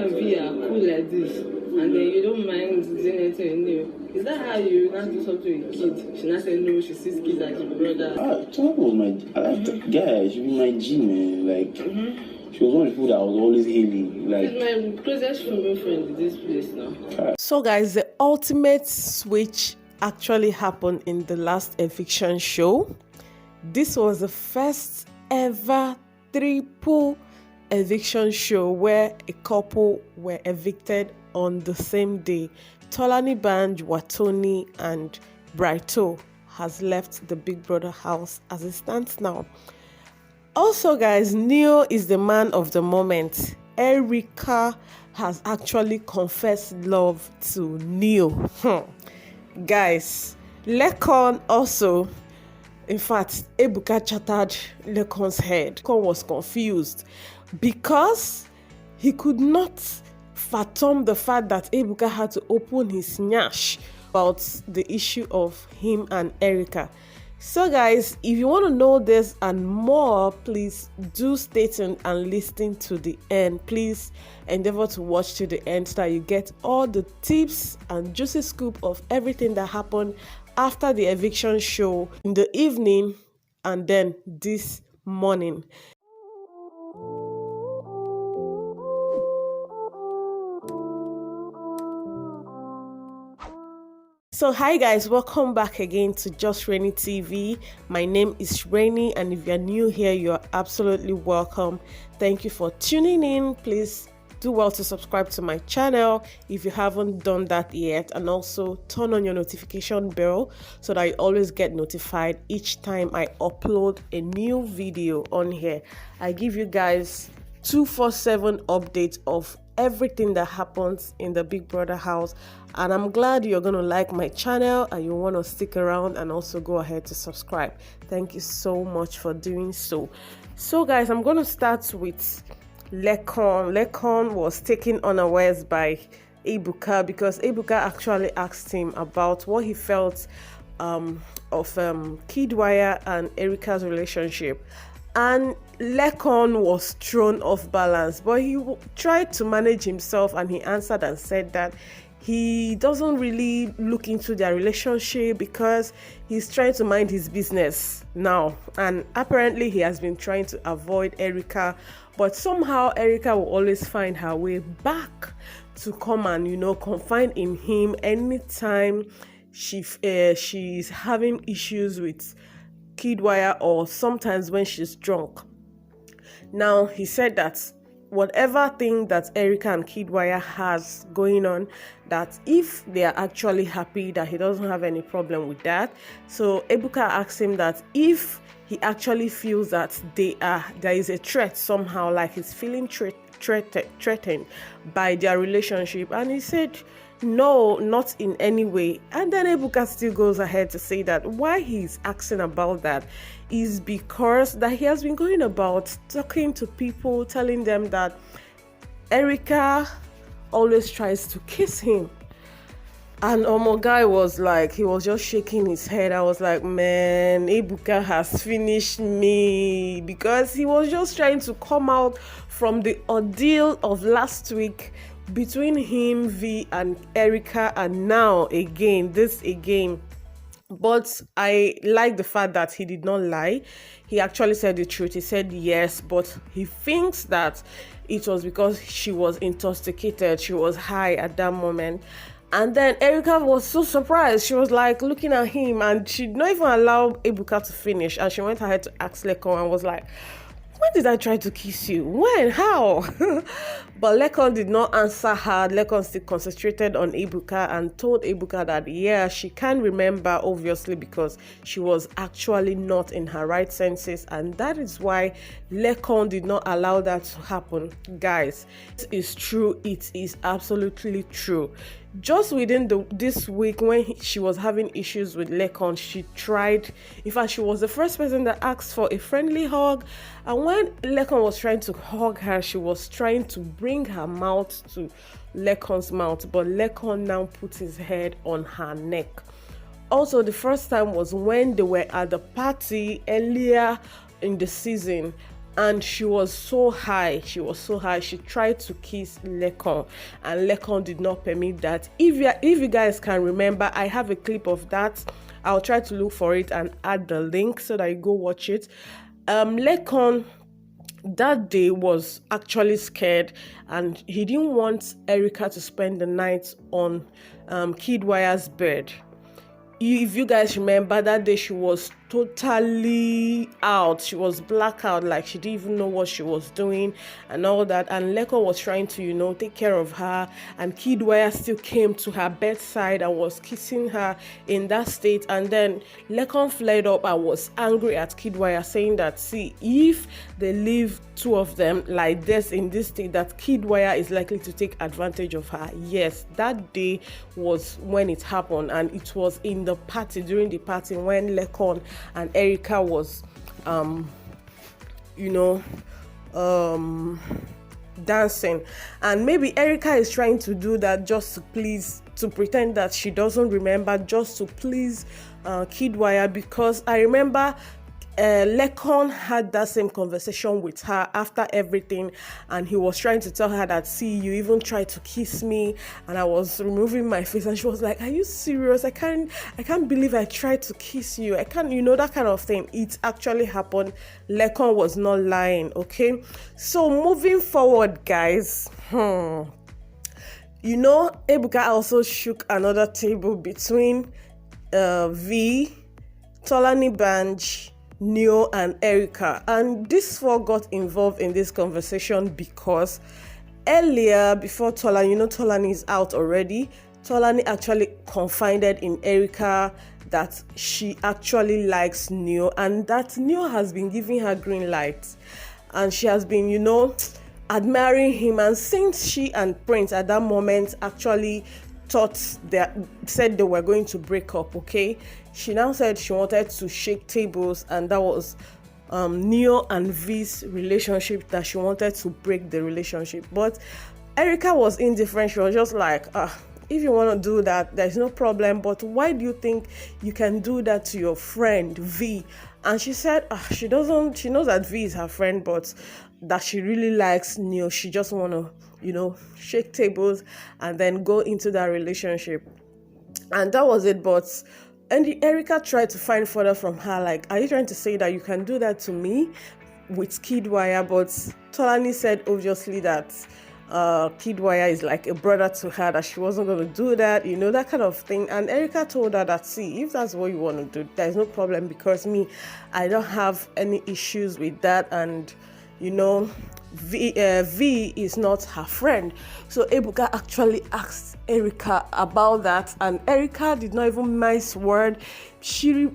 and V are cool like this, and then you don't mind doing anything new. Is that how you not do something with kids? She not say no, she sees kids like your brother. That was my, I like the guy, she be my G, man. Like, she was one of the people that I was always hailing. Like, she's my closest female friend in this place now. So guys, the ultimate switch actually happened in the last eviction show. This was the first ever triple eviction show where a couple were evicted on the same day. Tolani Banj, Watoni, and Brighto has left the Big Brother house as it stands now. Also, guys, Neo is the man of the moment. Erica has actually confessed love to Neo. Guys, Laycon also, in fact, Ebuka chattered Laycon's head. Laycon was confused because he could not fathom the fact that Ebuka had to open his nyash about the issue of him and Erica. So guys, if you want to know this and more, please do stay tuned and listen to the end. Please endeavor to watch to the end so that you get all the tips and juicy scoop of everything that happened after the eviction show in the evening and then this morning. So hi guys, welcome back again to Just Rennie TV. My name is Rennie, and if you're new here, you're absolutely welcome. Thank you for tuning in. Please do well to subscribe to my channel if you haven't done that yet, and also turn on your notification bell so that you always get notified each time I upload a new video on here. I give you guys 247 updates of everything that happens in the Big Brother house, and I'm glad you're gonna like my channel and you want to stick around and also go ahead to subscribe. Thank you so much for doing so. So guys, I'm going to start with Laycon. Laycon was taken unawares by Ebuka because Ebuka actually asked him about what he felt of Kidwire and Erica's relationship, and Laycon was thrown off balance, but he tried to manage himself and he answered and said that he doesn't really look into their relationship because he's trying to mind his business now, and apparently he has been trying to avoid Erica, but somehow Erica will always find her way back to come and confide in him anytime she's having issues with Kidwire or sometimes when she's drunk. Now, he said that whatever thing that Erica and Kidwire has going on, that if they are actually happy, that he doesn't have any problem with that. So Ebuka asked him that if he actually feels that there is a threat somehow, like he's feeling threatened by their relationship, and he said no, not in any way. And then Ebuka still goes ahead to say that why he's asking about that is because that he has been going about talking to people, telling them that Erica always tries to kiss him. And guy was like, he was just shaking his head. I was like, man, Ebuka has finished me, because he was just trying to come out from the ordeal of last week between him, V, and Erica, and now this again. But I like the fact that he did not lie. He actually said the truth. He said yes, but he thinks that it was because she was intoxicated. She was high at that moment. And then Erica was so surprised. She was like looking at him, and she did not even allow Ebuka to finish. And she went ahead to ask Laycon and was like, when did I try to kiss you? When? How? But Laycon did not answer her. Laycon still concentrated on Ebuka and told Ebuka that, yeah, she can't remember, obviously, because she was actually not in her right senses. And that is why Laycon did not allow that to happen. Guys, it is true. It is absolutely true. Just within this week, when she was having issues with Laycon, she tried. In fact, she was the first person that asked for a friendly hug. And when Laycon was trying to hug her, she was trying to bring her mouth to Laycon's mouth. But Laycon now put his head on her neck. Also, the first time was when they were at the party earlier in the season. and she was so high. She tried to kiss Laycon, and Laycon did not permit that. If you guys can remember, I have a clip of that. I'll try to look for it and add the link so that you go watch it. Laycon that day was actually scared, and he didn't want Erica to spend the night on Kidwaya's bed. If you guys remember, that day she was totally out. She was blackout, like she didn't even know what she was doing and all that. And Laycon was trying to, take care of her. And Kidwaya still came to her bedside and was kissing her in that state. And then Laycon flared up and was angry at Kidwaya, saying that, see, if they leave two of them like this in this state, that Kidwaya is likely to take advantage of her. Yes, that day was when it happened, and it was in the party, during the party, when Laycon and Erica was dancing. And maybe Erica is trying to do that just to pretend that she doesn't remember, just to please Kidwaya, because I remember Laycon had that same conversation with her after everything, and he was trying to tell her that, see, you even tried to kiss me and I was removing my face, and she was like, are you serious? I can't believe I tried to kiss you. I can't, that kind of thing. It actually happened. Laycon was not lying. Okay, so moving forward, guys, Ebuka also shook another table between V, Tolani Banj, Neo, and Erica, and these four got involved in this conversation because earlier, before Tolani, Tolani is out already, Tolani actually confided in Erica that she actually likes Neo, and that Neo has been giving her green light, and she has been, admiring him. And since she and Prince at that moment actually said they were going to break up, okay, she now said she wanted to shake tables, and that was Neo and V's relationship, that she wanted to break the relationship. But Erica was indifferent. She was just like, if you want to do that, there's no problem, but why do you think you can do that to your friend V? And she said she knows that V is her friend, but that she really likes Neo. She just want to shake tables and then go into that relationship. And that was it. And Erica tried to find further from her, like, are you trying to say that you can do that to me with Kidwaya? But Tolani said obviously that Kidwaya is like a brother to her, that she wasn't going to do that, that kind of thing. And Erica told her that, see, if that's what you want to do, there's no problem, because I don't have any issues with that. And V is not her friend. So Ebuka actually asked Erica about that, and Erica did not even mince word. She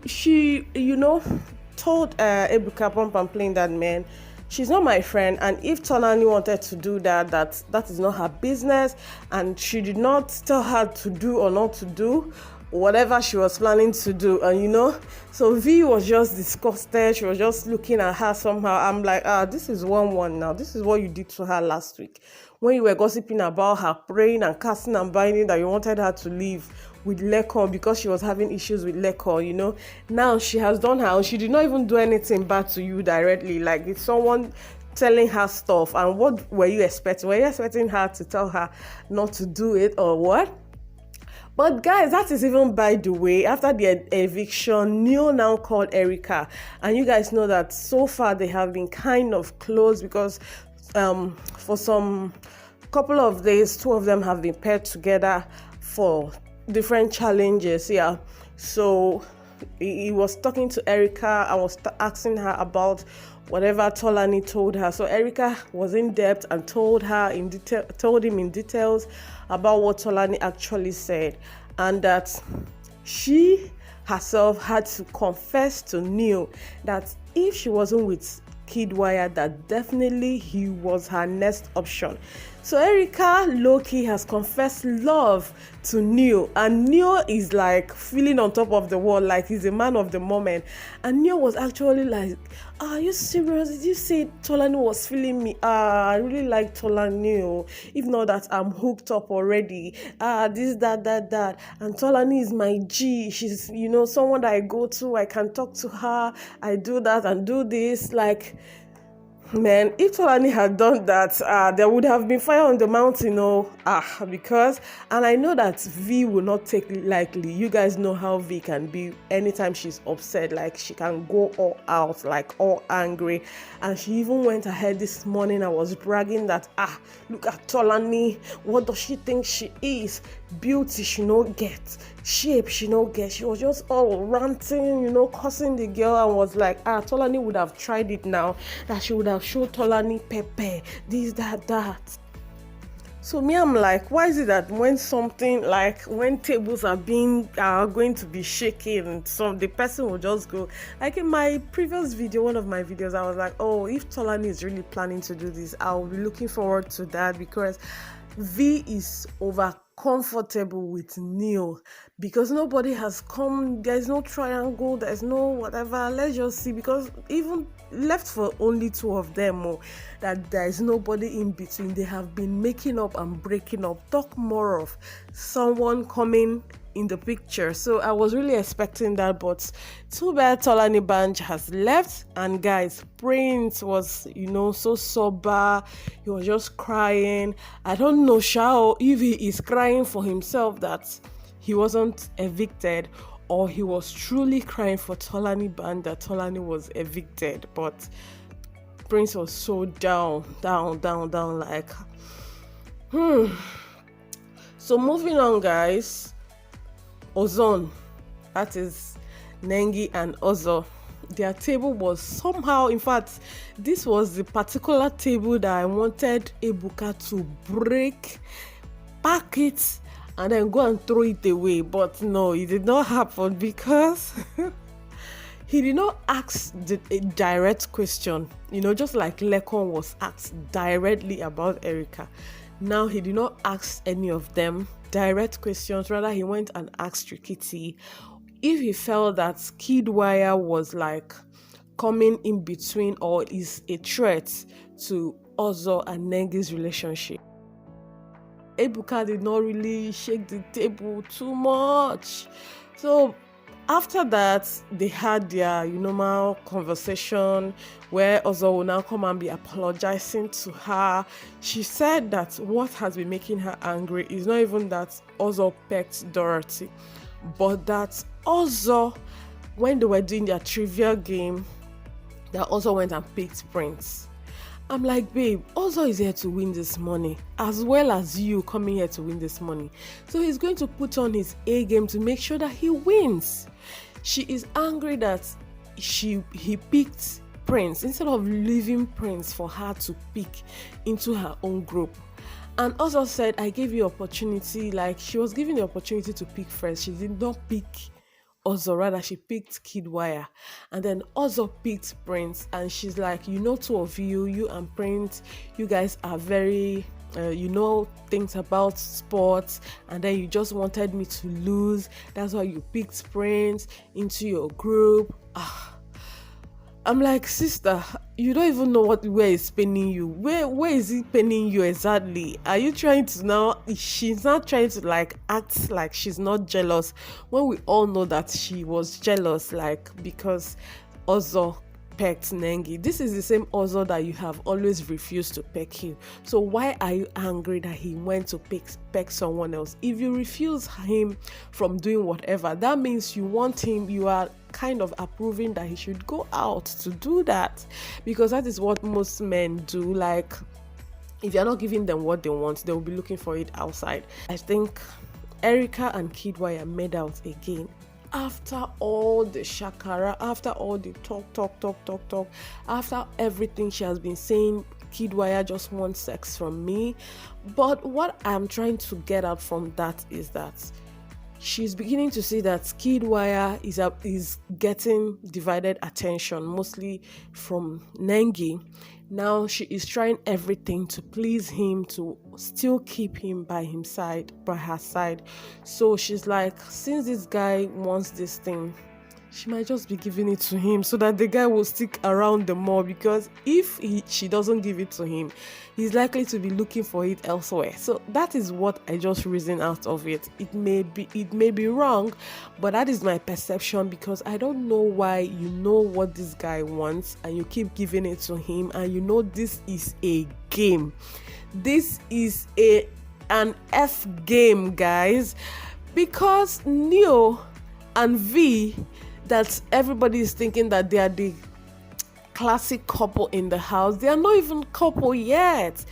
told Ebuka point and plain that, man, she's not my friend, and if Tolani wanted to do that is not her business, and she did not tell her to do or not to do whatever she was planning to do. And so V was just disgusted. She was just looking at her somehow. I'm like, this is 1-1 now. This is what you did to her last week when you were gossiping about her, praying and casting and binding that you wanted her to leave with Laycon because she was having issues with Laycon. Now she has done her own. She did not even do anything bad to you directly. Like, it's someone telling her stuff. And what were you expecting? Were you expecting her to tell her not to do it, or what? But guys, that is even by the way. After the eviction, Neo now called Erica, and you guys know that so far they have been kind of close, because for some couple of days, two of them have been paired together for different challenges. Yeah, so he was talking to Erica and was asking her about whatever Tolani told her. So Erica was in depth and told him in details about what Tolani actually said, and that she herself had to confess to Neo that if she wasn't with Kidwaya, that definitely he was her next option. So Erica low-key has confessed love to Neo, and Neo is like feeling on top of the world, like he's a man of the moment. And Neo was actually like, are you serious? Did you say Tolani was feeling me? I really like Tolani. If not that I'm hooked up already. This, that. And Tolani is my G. She's, someone that I go to. I can talk to her. I do that and do this. Like, Man, if Tolani had done that, there would have been fire on the mountain, because, and I know that V will not take it lightly. You guys know how V can be anytime she's upset, like she can go all out, like all angry. And she even went ahead this morning and was bragging that, look at Tolani, what does she think she is? Beauty she no get, shape she no get. She was just all ranting, cussing the girl, and was like, Tolani would have tried it now, that she would have showed Tolani pepper, this, that. So me, I'm like, why is it that when something, like when tables are going to be shaken, the person will just go, like in my previous video, one of my videos, I was like, oh, if Tolani is really planning to do this, I'll be looking forward to that, because V is over comfortable with Neil, because nobody has come, there's no triangle, there's no whatever. Let's just see, because even left for only two of them, that there's nobody in between. They have been making up and breaking up. Talk more of someone coming in the picture. So I was really expecting that, but too bad Tolani Banj has left. And guys, Prince was, so sober. He was just crying. I don't know, Shao, if he is crying for himself that he wasn't evicted, or he was truly crying for Tolani Banj that Tolani was evicted. But Prince was so down, like, So moving on, guys. Ozon, that is Nengi and Ozo, their table was somehow, in fact, this was the particular table that I wanted Ebuka to break, pack it, and then go and throw it away. But no, it did not happen, because he did not ask a direct question, just like Laycon was asked directly about Erica. Now he did not ask any of them direct questions. Rather, he went and asked Rikiti if he felt that Kidwire was like coming in between or is a threat to Ozo and Nengi's relationship. Ebuka did not really shake the table too much. So after that, they had their normal conversation where Ozo will now come and be apologizing to her. She said that what has been making her angry is not even that Ozo pecked Dorothy, but that Ozo, when they were doing their trivia game, that Ozo went and picked Prince. I'm like, babe, Ozo is here to win this money, as well as you coming here to win this money. So he's going to put on his A game to make sure that he wins. She is angry that he picked Prince instead of leaving Prince for her to pick into her own group. And Ozo said, I gave you opportunity, like she was given the opportunity to pick first. She did not pick Ozo, rather she picked Kidwire, and then Ozo picked Prince, and she's like, two of you and Prince, you guys are very things about sports, and then you just wanted me to lose, that's why you picked Prince into your group. I'm like, sister, you don't even know where it's paining you. Where is it paining you exactly? Are you trying to now? She's not trying to like act like she's not jealous, when we all know that she was jealous, like because Ozo pecked Nengi. This is the same Ozo that you have always refused to peck you. So why are you angry that he went to peck someone else? If you refuse him from doing whatever, that means you want him, you are kind of approving that he should go out to do that, because that is what most men do. Like, if you're not giving them what they want, they will be looking for it outside. I think Erica and Kidwire made out again. After all the shakara, after all the talk, after everything she has been saying, Kidwire just wants sex from me. But what I'm trying to get out from that is that she's beginning to see that Kidwire is getting divided attention, mostly from Nengi. Now she is trying everything to please him, to still keep him by her side. So she's like, since this guy wants this thing, she might just be giving it to him so that the guy will stick around the more, because if she doesn't give it to him, he's likely to be looking for it elsewhere. So that is what I just reason out of it. It may be wrong, but that is my perception, because I don't know why you know what this guy wants and you keep giving it to him, and you know this is a game. This is an F game, guys, because Neo and V, that everybody is thinking that they are the classic couple in the house. They are not even couple yet.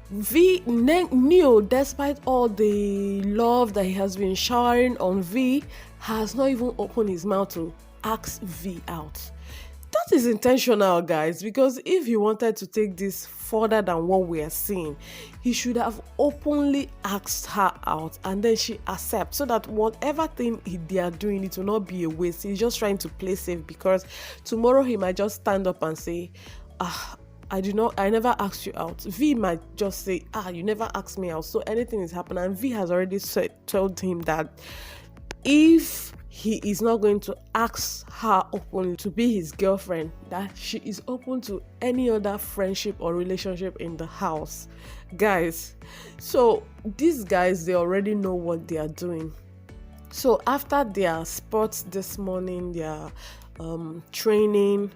Neo, despite all the love that he has been showering on V, has not even opened his mouth to ask V out. That is intentional, guys, because if he wanted to take this further than what we are seeing, he should have openly asked her out and then she accepts, so that whatever thing they are doing, it will not be a waste. He's just trying to play safe, because tomorrow he might just stand up and say, I never asked you out. V might just say, you never asked me out. So anything is happening. And V has already told him that if he is not going to ask her openly to be his girlfriend, that she is open to any other friendship or relationship in the house, guys. So these guys, they already know what they are doing. So after their sports this morning, their training,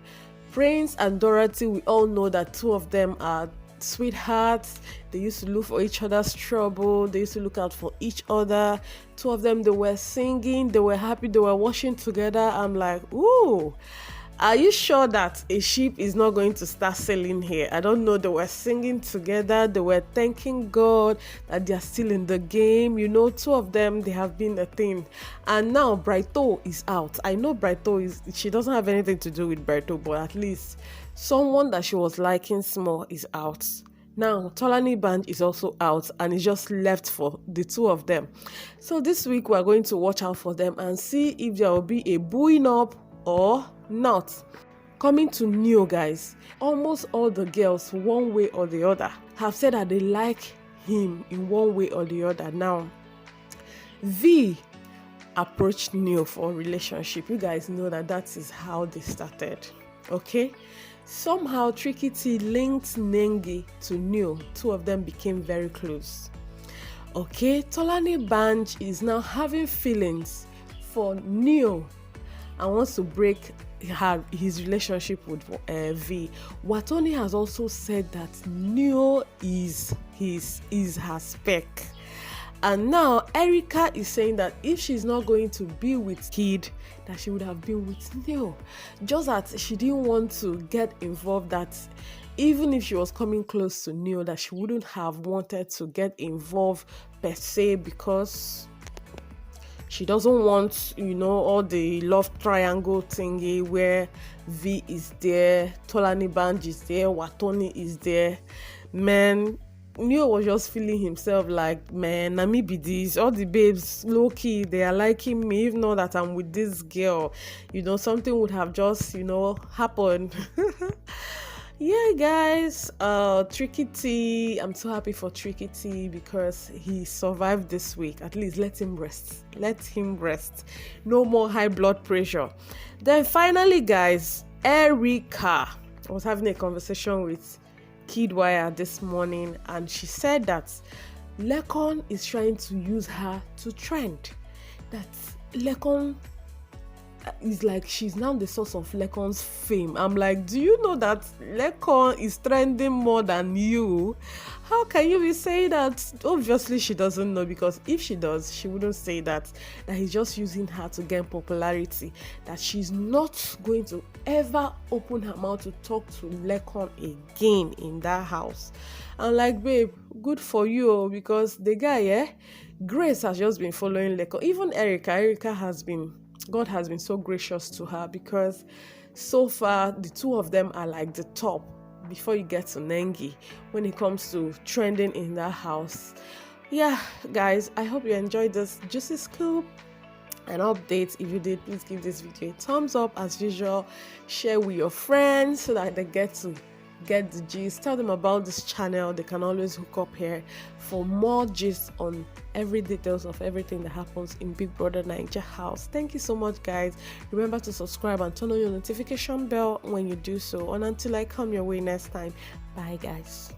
Prince and Dorothy, we all know that two of them are sweethearts. They used to look for each other's trouble. They used to look out for each other. Two of them, they were singing, they were happy, they were washing together. I'm like, ooh, are you sure that a ship is not going to start sailing here? I don't know. They were singing together. They were thanking God that they are still in the game. You know, two of them, they have been a thing. And now Brighto is out. I know she doesn't have anything to do with Brighto, but at least someone that she was liking small is out. Now, Tolani Band is also out, and it's just left for the two of them. So this week, we're going to watch out for them and see if there will be a booing up or not. Coming to Neo, guys, almost all the girls, one way or the other, have said that they like him in one way or the other. Now, V approached Neo for a relationship. You guys know that is how they started, okay? Somehow Tricky T linked Nengi to Neo. Two of them became very close. Okay, Tolani Banj is now having feelings for Neo and wants to break his relationship with V. Watoni has also said that Neo is her spec. And now Erica is saying that if she's not going to be with Kid, that she would have been with Neo. Just that she didn't want to get involved, that even if she was coming close to Neo, that she wouldn't have wanted to get involved per se, because she doesn't want, all the love triangle thingy where V is there, Tolani Banj is there, Watoni is there. Man, Neo was just feeling himself like, man, na me be this. All the babes, low-key, they are liking me. If not that I'm with this girl, something would have just, happened. Yeah, guys, Tricky T, I'm so happy for Tricky T because he survived this week. At least let him rest. No more high blood pressure. Then finally, guys, Erica, I was having a conversation with Kidwire this morning, and she said that Laycon is trying to use her to trend. That Laycon is like, she's now the source of Laycon's fame. I'm like, do you know that Laycon is trending more than you? How can you be saying that? Obviously she doesn't know, because if she does, she wouldn't say that he's just using her to gain popularity, that she's not going to ever open her mouth to talk to Laycon again in that house. I'm like, babe, good for you, because the guy, Grace has just been following Laycon. Even God has been so gracious to her, because so far the two of them are like the top before you get to Nengi when it comes to trending in that house. Yeah, guys, I hope you enjoyed this juicy scoop and update. If you did, please give this video a thumbs up as usual. Share with your friends so that they get to get the gist. Tell them about this channel. They can always hook up here for more gist on every details of everything that happens in Big Brother Naija house. Thank you so much, guys. Remember to subscribe and turn on your notification bell when you do so. And until I come your way next time, bye guys.